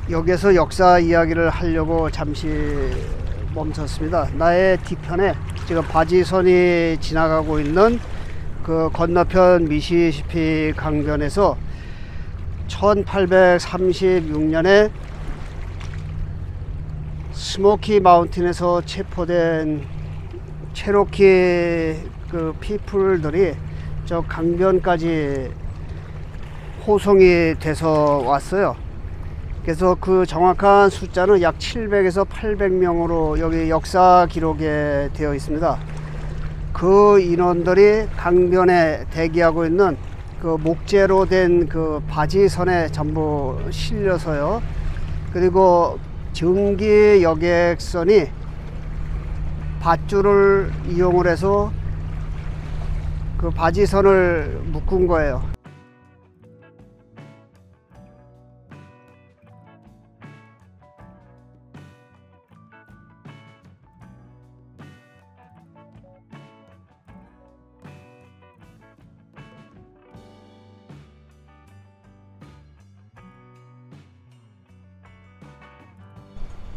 여기에서 역사 이야기를 하려고 잠시 멈췄습니다. 나의 뒤편에 지금 바지선이 지나가고 있는 그 건너편 미시시피 강변에서 1836년에 스모키 마운틴에서 체포된 체로키 그 피플들이 저 강변까지 호송이 돼서 왔어요. 그래서 그 정확한 숫자는 약 700에서 800명으로 여기 역사 기록에 되어 있습니다. 그 인원들이 강변에 대기하고 있는 그 목재로 된 그 바지선에 전부 실려서요. 그리고 증기 여객선이 밧줄을 이용을 해서 그 바지선을 묶은 거예요.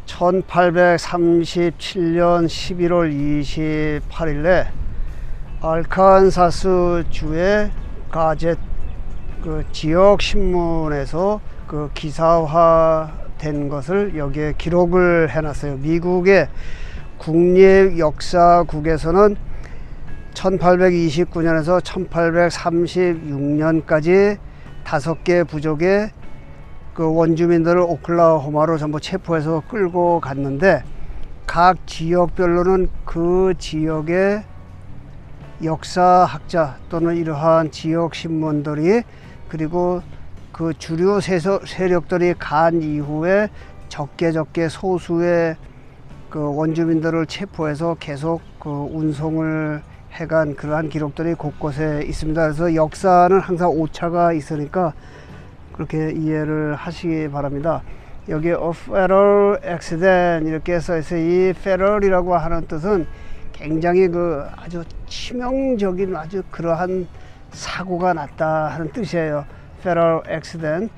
(1837년 11월 28일에) 알칸사스 주의 가젯 그 지역 신문에서 그 기사화된 것을 여기에 기록을 해놨어요. 미국의 국립역사국에서는 1829년에서 1836년까지 5개 부족의 그 원주민들을 오클라호마로 전부 체포해서 끌고 갔는데, 각 지역별로는 그 지역의 역사학자 또는 이러한 지역 신문들이, 그리고 그 주류 세력들이 간 이후에 적게 소수의 그 원주민들을 체포해서 계속 그 운송을 해간 그러한 기록들이 곳곳에 있습니다. 그래서 역사는 항상 오차가 있으니까 그렇게 이해를 하시기 바랍니다. 여기 a fatal accident 이렇게 써있어요. 이 fatal이라고 하는 뜻은 굉장히 그 아주 치명적인 아주 그러한 사고가 났다 하는 뜻이에요. fatal accident.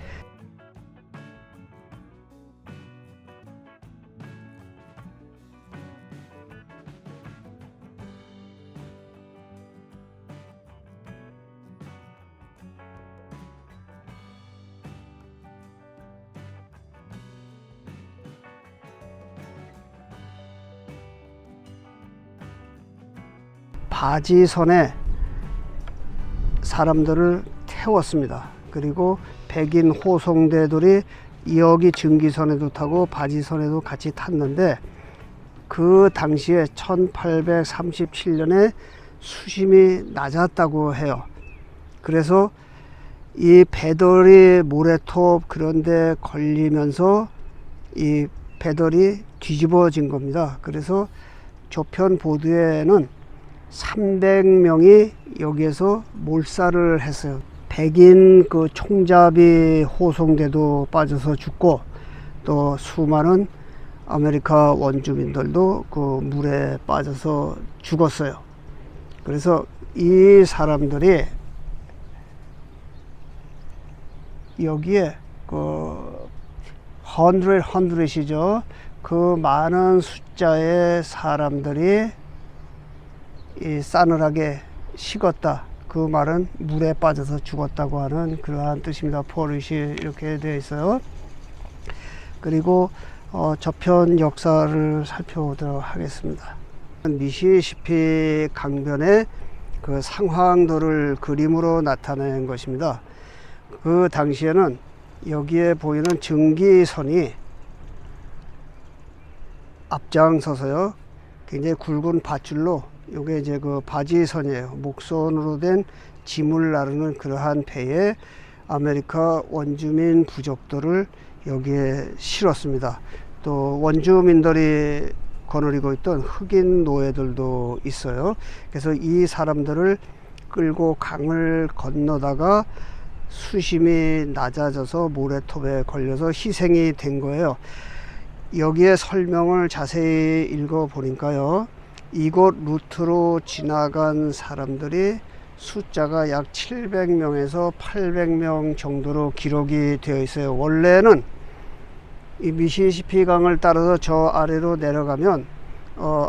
바지선에 사람들을 태웠습니다. 그리고 백인 호송대들이 여기 증기선에도 타고 바지선에도 같이 탔는데, 그 당시에 1837년에 수심이 낮았다고 해요. 그래서 이 배들이 모래톱 그런데 걸리면서 이 배들이 뒤집어진 겁니다. 그래서 조편 보도에는 300명이 여기에서 몰살을 했어요. 백인 그 총잡이 호송대도 빠져서 죽고, 또 수많은 아메리카 원주민들도 그 물에 빠져서 죽었어요. 그래서 이 사람들이 여기에 그 100이죠. 그 많은 숫자의 사람들이 이 싸늘하게 식었다. 그 말은 물에 빠져서 죽었다고 하는 그러한 뜻입니다. 포르시 이렇게 되어 있어요. 그리고 저편 역사를 살펴보도록 하겠습니다. 미시시피 강변의 그 상황들을 그림으로 나타낸 것입니다. 그 당시에는 여기에 보이는 증기선이 앞장서서요, 굉장히 굵은 밧줄로, 요게 이제 그 바지선이에요. 목선으로 된 짐을 나르는 그러한 배에 아메리카 원주민 부족들을 여기에 실었습니다. 또 원주민들이 거느리고 있던 흑인 노예들도 있어요. 그래서 이 사람들을 끌고 강을 건너다가 수심이 낮아져서 모래톱에 걸려서 희생이 된 거예요. 여기에 설명을 자세히 읽어 보니까요, 이곳 루트로 지나간 사람들이 숫자가 약 700명에서 800명 정도로 기록이 되어 있어요. 원래는 이 미시시피 강을 따라서 저 아래로 내려가면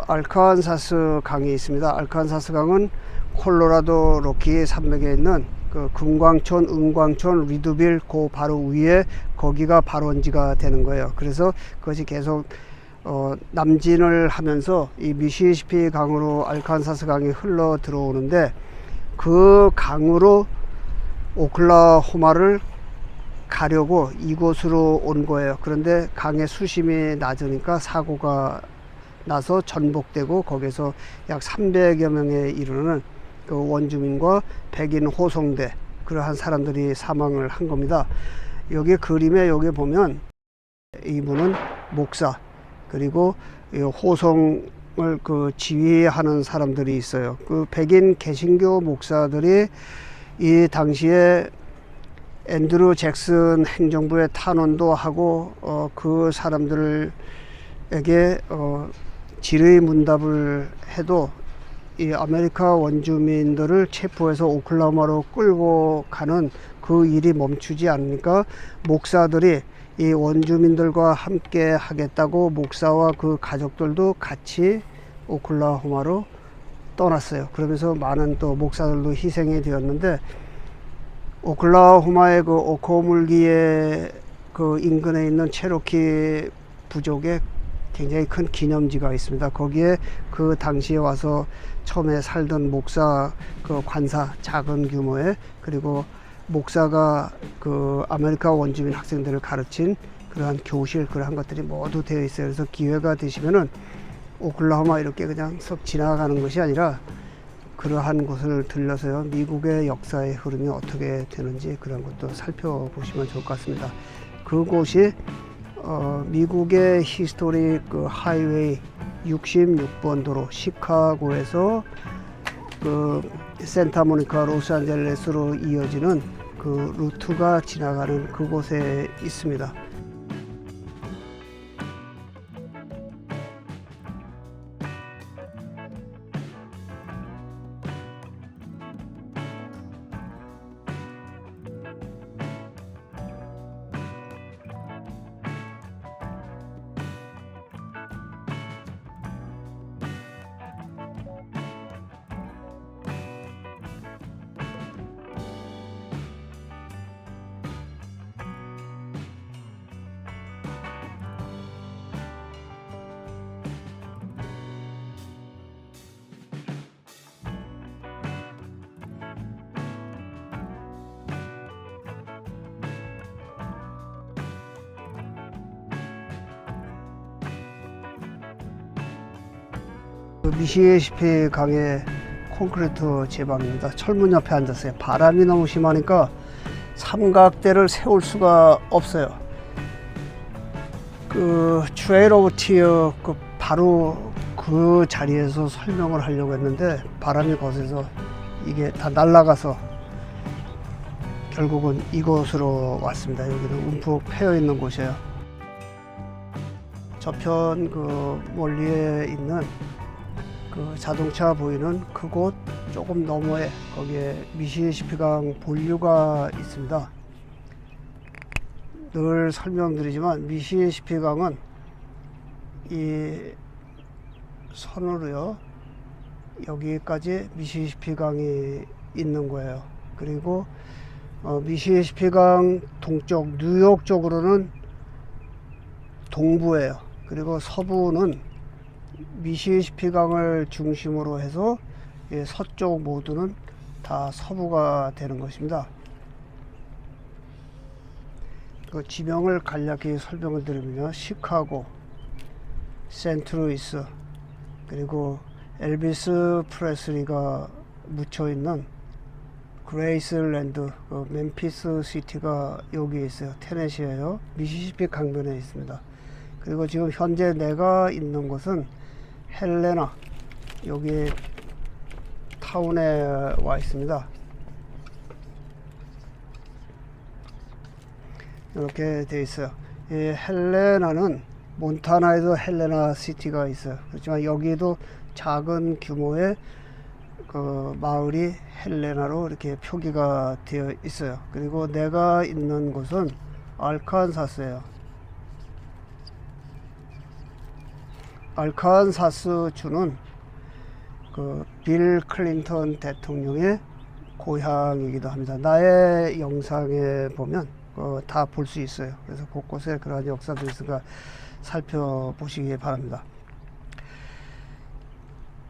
알칸사스 강이 있습니다. 알칸사스 강은 콜로라도 로키 산맥에 있는 그 금광촌, 은광촌, 리드빌 그 바로 위에 거기가 발원지가 되는 거예요. 그래서 그것이 계속 남진을 하면서 이 미시시피 강으로 알칸사스 강이 흘러 들어오는데, 그 강으로 오클라호마를 가려고 이곳으로 온 거예요. 그런데 강의 수심이 낮으니까 사고가 나서 전복되고, 거기서 약 300여 명에 이르는 그 원주민과 백인 호송대, 그러한 사람들이 사망을 한 겁니다. 여기 그림에 여기 보면 이분은 목사, 그리고 호송을 그 지휘하는 사람들이 있어요. 그 백인 개신교 목사들이 이 당시에 앤드루 잭슨 행정부의 탄원도 하고 그 사람들에게 질의 문답을 해도 이 아메리카 원주민들을 체포해서 오클라호마로 끌고 가는 그 일이 멈추지 않으니까 목사들이 이 원주민들과 함께 하겠다고 목사와 그 가족들도 같이 오클라호마로 떠났어요. 그러면서 많은 또 목사들도 희생이 되었는데, 오클라호마의 그 오코물기의 그 인근에 있는 체로키 부족에 굉장히 큰 기념지가 있습니다. 거기에 그 당시에 와서 처음에 살던 목사 그 관사, 작은 규모의, 그리고 목사가 그 아메리카 원주민 학생들을 가르친 그러한 교실, 그러한 것들이 모두 되어 있어요. 그래서 기회가 되시면은 오클라호마 이렇게 그냥 썩 지나가는 것이 아니라 그러한 곳을 들려서요, 미국의 역사의 흐름이 어떻게 되는지 그런 것도 살펴보시면 좋을 것 같습니다. 그곳이 미국의 히스토릭 그 하이웨이 66번 도로, 시카고에서 그 산타모니카 로스앤젤레스로 이어지는 그 루트가 지나가는 그곳에 있습니다. 미시시피 강의 콘크리트 제방입니다. 철문 옆에 앉았어요. 바람이 너무 심하니까 삼각대를 세울 수가 없어요. 그 트레일 오브 티어 그 바로 그 자리에서 설명을 하려고 했는데 바람이 거세서 이게 다 날아가서 결국은 이곳으로 왔습니다. 여기는 움푹 패여 있는 곳이에요. 저편 그 멀리에 있는 그 자동차 보이는 그곳 조금 너머에 거기에 미시시피강 본류가 있습니다. 늘 설명드리지만 미시시피강은 이 선으로요 여기까지 미시시피강이 있는 거예요. 그리고 미시시피강 동쪽 뉴욕 쪽으로는 동부예요. 그리고 서부는 미시시피강을 중심으로 해서 서쪽 모두는 다 서부가 되는 것입니다. 그 지명을 간략히 설명을 드리면 시카고, 센트루이스, 그리고 엘비스 프레슬리가 묻혀 있는 그레이스랜드, 그 멤피스 시티가 여기에 있어요. 테네시예요. 미시시피 강변에 있습니다. 그리고 지금 현재 내가 있는 곳은 헬레나, 여기 타운에 와 있습니다. 이렇게 되어 있어요. 이 헬레나는 몬타나에도 헬레나 시티가 있어요. 그렇지만 여기도 작은 규모의 그 마을이 헬레나로 이렇게 표기가 되어 있어요. 그리고 내가 있는 곳은 알칸사스예요. 알칸사스 주는 그 빌 클린턴 대통령의 고향이기도 합니다. 나의 영상에 보면 다 볼 수 있어요. 그래서 곳곳에 그러한 역사들이 있으니까 살펴보시기 바랍니다.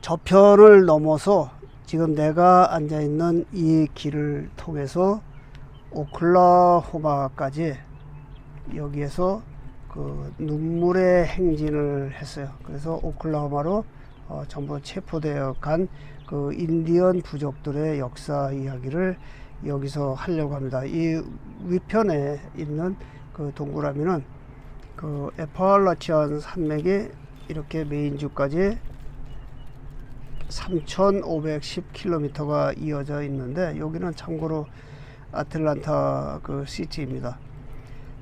저편을 넘어서 지금 내가 앉아 있는 이 길을 통해서 오클라호마까지 여기에서 그 눈물의 행진을 했어요. 그래서 오클라호마로 전부 체포되어 간 그 인디언 부족들의 역사 이야기를 여기서 하려고 합니다. 이 위편에 있는 그 동그라미는 그 애팔라치안 산맥이 이렇게 메인주까지 3,510km가 이어져 있는데, 여기는 참고로 아틀란타 그 시티입니다.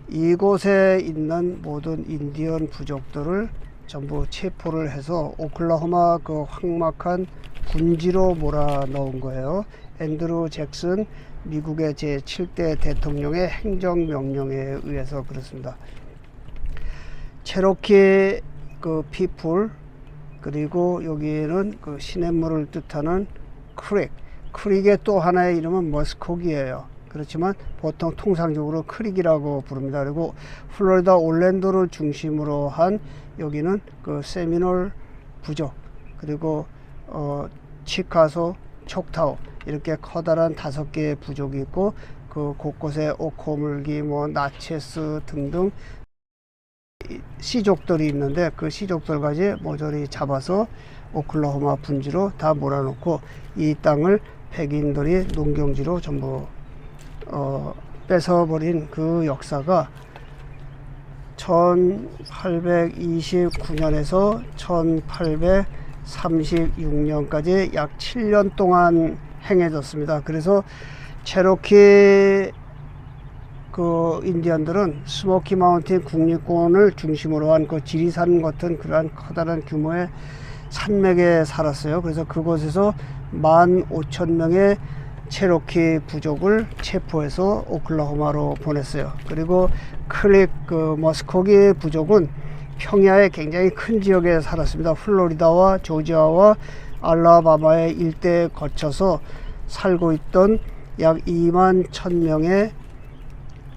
이곳에 있는 모든 인디언 부족들을 전부 체포를 해서 오클라호마 그 황막한 군지로 몰아넣은 거예요. 앤드루 잭슨 미국의 제7대 대통령의 행정명령에 의해서 그렇습니다. 체로키 그 피플, 그리고 여기에는 그 시냇물을 뜻하는 크릭의 또 하나의 이름은 머스콕이에요. 그렇지만 보통 통상적으로 크릭이라고 부릅니다. 그리고 플로리다 올랜도를 중심으로 한 여기는 그 세미놀 부족, 그리고 치카소, 촉타우, 이렇게 커다란 5개의 부족이 있고, 그 곳곳에 오코물기, 나체스 등등 시족들이 있는데, 그 시족들까지 모조리 잡아서 오클라호마 분지로 다 몰아넣고 이 땅을 백인들이 농경지로 전부 뺏어버린 그 역사가 1829년에서 1836년까지 약 7년 동안 행해졌습니다. 그래서 체로키 그 인디언들은 스모키 마운틴 국립공원을 중심으로 한 그 지리산 같은 그러한 커다란 규모의 산맥에 살았어요. 그래서 그곳에서 15,000명의 체로키 부족을 체포해서 오클라호마로 보냈어요. 그리고 클릭 그 머스코기 부족은 평야의 굉장히 큰 지역에 살았습니다. 플로리다와 조지아와 알라바마의 일대에 거쳐서 살고 있던 약 21,000명의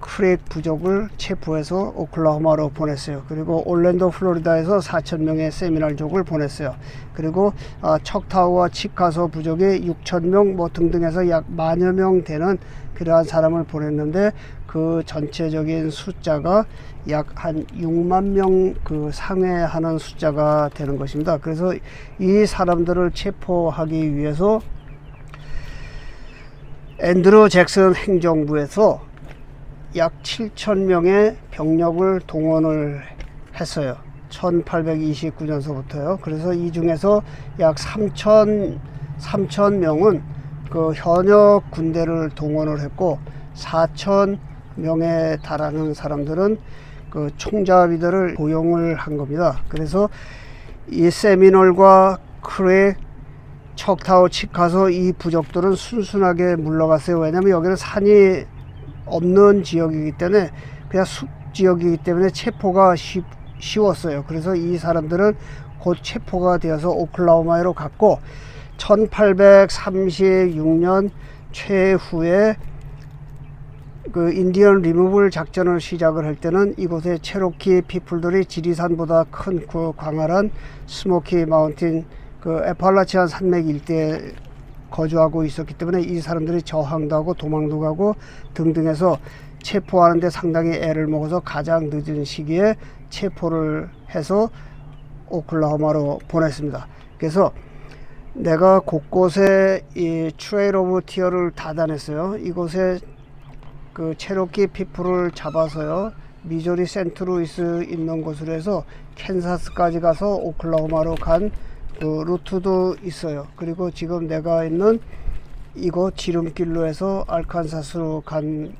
크릭 부족을 체포해서 오클라호마로 보냈어요. 그리고 올랜도 플로리다에서 4,000명의 세미널족을 보냈어요. 그리고 척타우와 치카소 부족이 6,000명 등등해서 약 10,000여 명 되는 그러한 사람을 보냈는데, 그 전체적인 숫자가 약 한 6만 명 그 상회하는 숫자가 되는 것입니다. 그래서 이 사람들을 체포하기 위해서 앤드루 잭슨 행정부에서 약 7,000명의 병력을 동원을 했어요. 1829년서부터요. 그래서 이 중에서 약 3,000명은 그 현역 군대를 동원을 했고, 4,000명에 달하는 사람들은 그 총잡이들을 고용을 한 겁니다. 그래서 이 세미놀과 크릭, 척타우, 치카소 이 부족들은 순순하게 물러갔어요. 왜냐하면 여기는 산이 없는 지역이기 때문에, 그냥 숲 지역이기 때문에 체포가 쉬웠어요. 그래서 이 사람들은 곧 체포가 되어서 오클라호마로 갔고, 1836년 최후에 그 인디언 리무블 작전을 시작을 할 때는 이곳에 체로키 피플들이 지리산보다 큰 그 광활한 스모키 마운틴 그 애팔라치안 산맥 일대에 거주하고 있었기 때문에 이 사람들이 저항도 하고 도망도 가고 등등해서 체포하는데 상당히 애를 먹어서 가장 늦은 시기에 체포를 해서 오클라호마로 보냈습니다. 그래서 내가 곳곳에 이 트레일 오브 티어를 다 다녔어요. 이곳에 그 체로키 피플을 잡아서요, 미조리 센트루이스 있는 곳으로 해서 캔사스까지 가서 오클라호마로 간 그 루트도 있어요. 그리고 지금 내가 있는 이곳 지름길로 해서 알칸사스로 간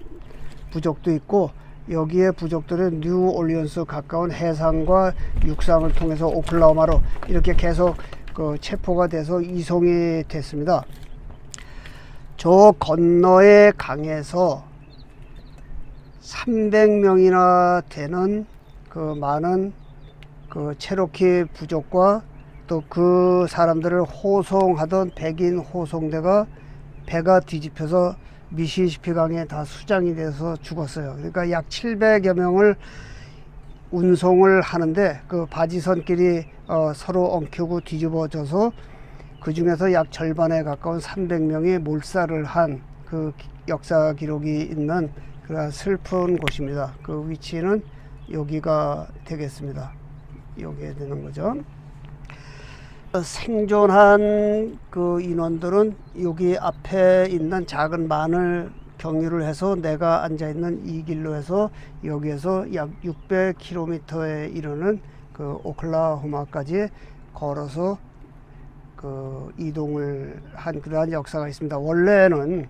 부족도 있고, 여기에 부족들은 뉴올리언스 가까운 해상과 육상을 통해서 오클라호마로 이렇게 계속 그 체포가 돼서 이송이 됐습니다. 저 건너의 강에서 300명이나 되는 그 많은 그 체로키 부족과 또 그 사람들을 호송하던 백인 호송대가 배가 뒤집혀서 미시시피 강에 다 수장이 돼서 죽었어요. 그러니까 약 700여 명을 운송을 하는데 그 바지선끼리 서로 엉키고 뒤집어져서 그 중에서 약 절반에 가까운 300명이 몰살을 한 그 역사 기록이 있는 그런 슬픈 곳입니다. 그 위치는 여기가 되겠습니다. 여기에 되는 거죠. 생존한 그 인원들은 여기 앞에 있는 작은 만을 경유를 해서 내가 앉아있는 이 길로 해서 여기에서 약 600km에 이르는 그 오클라호마까지 걸어서 그 이동을 한 그러한 역사가 있습니다. 원래는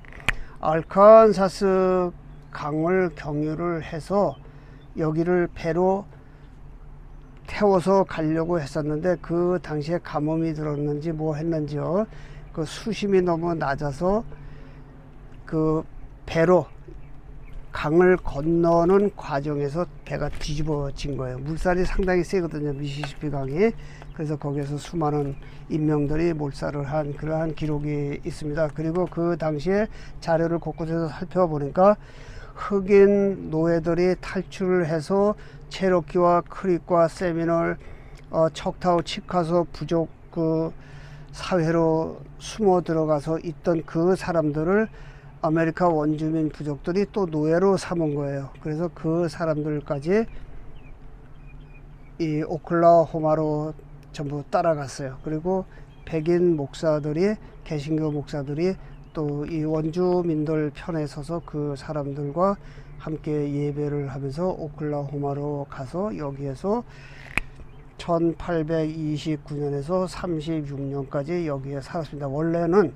알칸사스 강을 경유를 해서 여기를 배로 태워서 가려고 했었는데 그 당시에 가뭄이 들었는지 뭐 했는지요. 그 수심이 너무 낮아서 그 배로 강을 건너는 과정에서 배가 뒤집어진 거예요. 물살이 상당히 세거든요, 미시시피 강이. 그래서 거기에서 수많은 인명들이 몰살을 한 그러한 기록이 있습니다. 그리고 그 당시에 자료를 곳곳에서 살펴보니까 흑인 노예들이 탈출을 해서 체로키와 크릭과 세미널, 척타우, 치카소 부족 그 사회로 숨어 들어가서 있던 그 사람들을 아메리카 원주민 부족들이 또 노예로 삼은 거예요. 그래서 그 사람들까지 이 오클라호마로 전부 따라갔어요. 그리고 백인 목사들이, 개신교 목사들이 또 이 원주민들 편에 서서 그 사람들과 함께 예배를 하면서 오클라호마로 가서 여기에서 1829년에서 36년까지 여기에 살았습니다. 원래는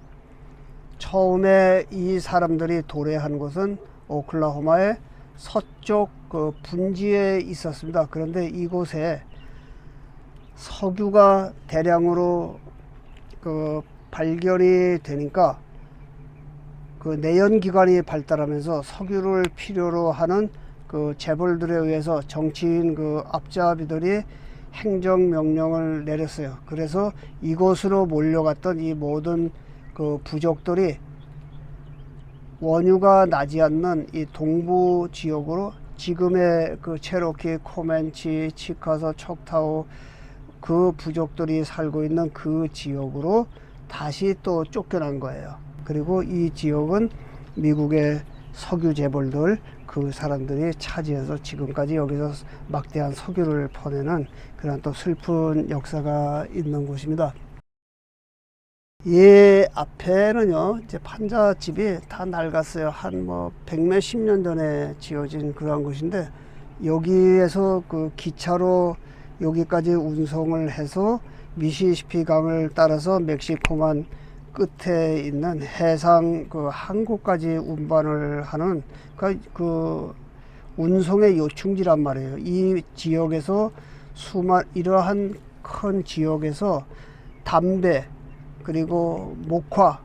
처음에 이 사람들이 도래한 곳은 오클라호마의 서쪽 그 분지에 있었습니다. 그런데 이곳에 석유가 대량으로 그 발견이 되니까 그 내연기관이 발달하면서 석유를 필요로 하는 그 재벌들에 의해서 정치인 그 앞잡이들이 행정명령을 내렸어요. 그래서 이곳으로 몰려갔던 이 모든 그 부족들이 원유가 나지 않는 이 동부 지역으로 지금의 그 체로키, 코맨치, 치카소, 척타우 그 부족들이 살고 있는 그 지역으로 다시 또 쫓겨난 거예요. 그리고 이 지역은 미국의 석유 재벌들 그 사람들이 차지해서 지금까지 여기서 막대한 석유를 퍼내는 그런 또 슬픈 역사가 있는 곳입니다. 이 앞에는요, 이제 판자집이 다 낡았어요. 한 뭐 백몇십 년 전에 지어진 그런 곳인데, 여기에서 그 기차로 여기까지 운송을 해서 미시시피 강을 따라서 멕시코만 끝에 있는 해상 그 항구까지 운반을 하는 그 운송의 요충지란 말이에요. 이 지역에서 이러한 큰 지역에서 담배 그리고 목화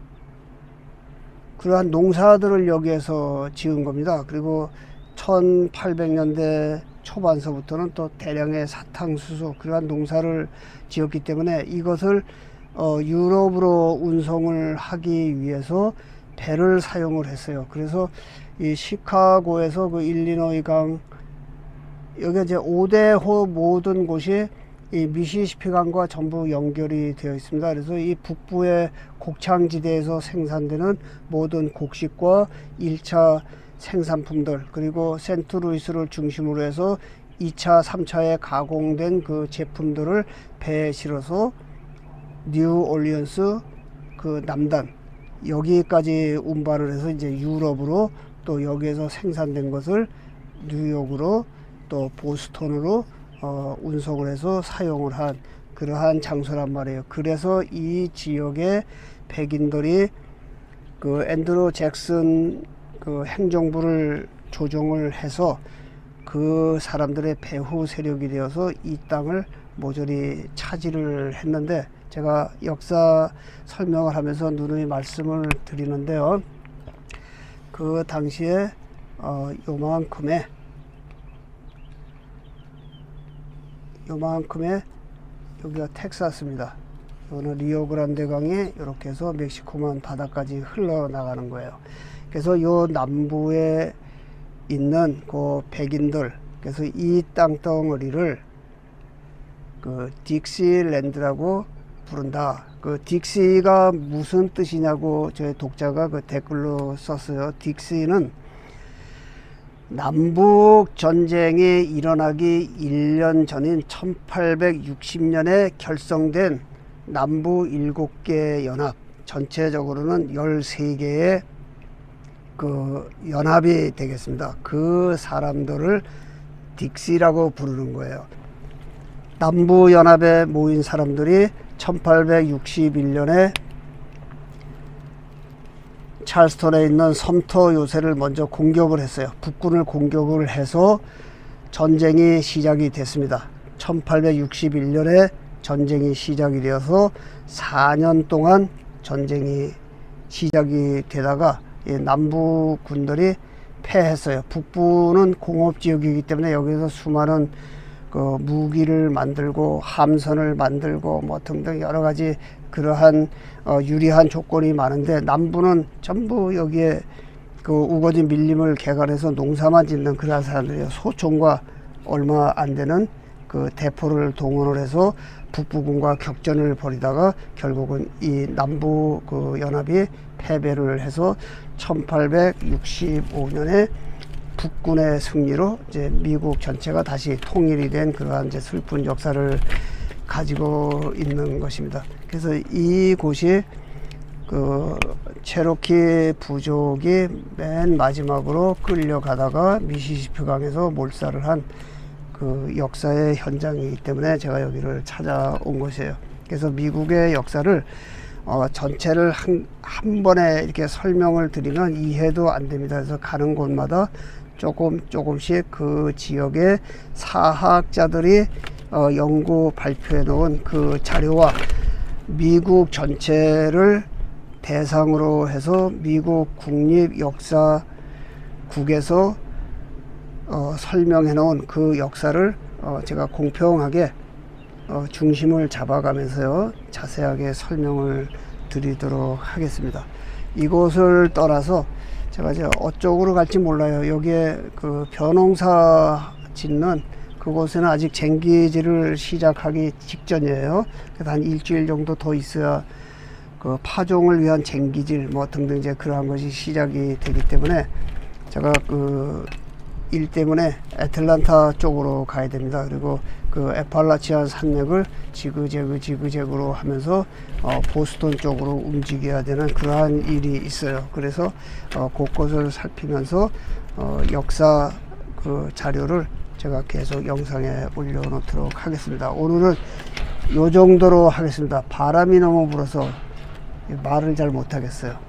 그러한 농사들을 여기에서 지은 겁니다. 그리고 1800년대 초반서부터는 또 대량의 사탕수수 그러한 농사를 지었기 때문에 이것을 유럽으로 운송을 하기 위해서 배를 사용을 했어요. 그래서 이 시카고에서 그 일리노이 강 여기 이제 5대호 모든 곳이 이 미시시피 강과 전부 연결이 되어 있습니다. 그래서 이 북부의 곡창지대에서 생산되는 모든 곡식과 1차 생산품들 그리고 센트루이스를 중심으로 해서 2차, 3차에 가공된 그 제품들을 배에 실어서 뉴올리언스 그 남단 여기까지 운반을 해서 이제 유럽으로 또 여기에서 생산된 것을 뉴욕으로 또 보스턴으로 운송을 해서 사용을 한 그러한 장소란 말이에요. 그래서 이 지역의 백인들이 그 앤드루 잭슨 그 행정부를 조정을 해서 그 사람들의 배후 세력이 되어서 이 땅을 모조리 차지를 했는데 제가 역사 설명을 하면서 누누이 말씀을 드리는데요. 그 당시에 요만큼의 요만큼의 여기가 텍사스입니다. 이거는 리오그란데 강이 이렇게 해서 멕시코만 바다까지 흘러나가는 거예요. 그래서 요 남부에 있는 그 백인들, 그래서 이 땅덩어리를 그 딕시랜드라고 부른다. 그 딕시가 무슨 뜻이냐고 저희 독자가 그 댓글로 썼어요. 딕시는 남북 전쟁이 일어나기 1년 전인 1860년에 결성된 남부 7개 연합, 전체적으로는 13개의 그 연합이 되겠습니다. 그 사람들을 딕시라고 부르는 거예요. 남부 연합에 모인 사람들이 1861년에 찰스턴에 있는 섬터 요새를 먼저 공격을 했어요. 북군을 공격을 해서 전쟁이 시작이 됐습니다. 1861년에 전쟁이 시작이 되어서 4년 동안 전쟁이 시작이 되다가 남부 군들이 패했어요. 북부는 공업지역이기 때문에 여기서 수많은 그 무기를 만들고 함선을 만들고 뭐 등등 여러 가지 그러한 유리한 조건이 많은데, 남부는 전부 여기에 그 우거진 밀림을 개간해서 농사만 짓는 그러한 사람들이에요. 소총과 얼마 안 되는 그 대포를 동원을 해서 북부군과 격전을 벌이다가 결국은 이 남부 그 연합이 패배를 해서 1865년에 북군의 승리로 이제 미국 전체가 다시 통일이 된 그러한 이제 슬픈 역사를 가지고 있는 것입니다. 그래서 이곳이 그 체로키 부족이 맨 마지막으로 끌려가다가 미시시피 강에서 몰살을 한 그 역사의 현장이기 때문에 제가 여기를 찾아온 것이에요. 그래서 미국의 역사를 전체를 한 번에 이렇게 설명을 드리면 이해도 안 됩니다. 그래서 가는 곳마다 조금씩 그 지역의 사학자들이 연구 발표해 놓은 그 자료와 미국 전체를 대상으로 해서 미국 국립역사국에서 설명해 놓은 그 역사를 제가 공평하게 중심을 잡아가면서요 자세하게 설명을 드리도록 하겠습니다. 이곳을 떠나서 제가 이제 어쪽으로 갈지 몰라요. 여기에 그 벼농사 짓는 그곳에는 아직 쟁기질을 시작하기 직전이에요. 그래서 한 일주일 정도 더 있어야 그 파종을 위한 쟁기질 뭐 등등 이제 그러한 것이 시작이 되기 때문에 제가 그 일 때문에 애틀란타 쪽으로 가야 됩니다. 그리고 그 에팔라치안 산맥을 지그재그로 하면서 보스턴 쪽으로 움직여야 되는 그러한 일이 있어요. 그래서 곳곳을 살피면서 역사 그 자료를 제가 계속 영상에 올려놓도록 하겠습니다. 오늘은 요 정도로 하겠습니다. 바람이 너무 불어서 말을 잘 못하겠어요.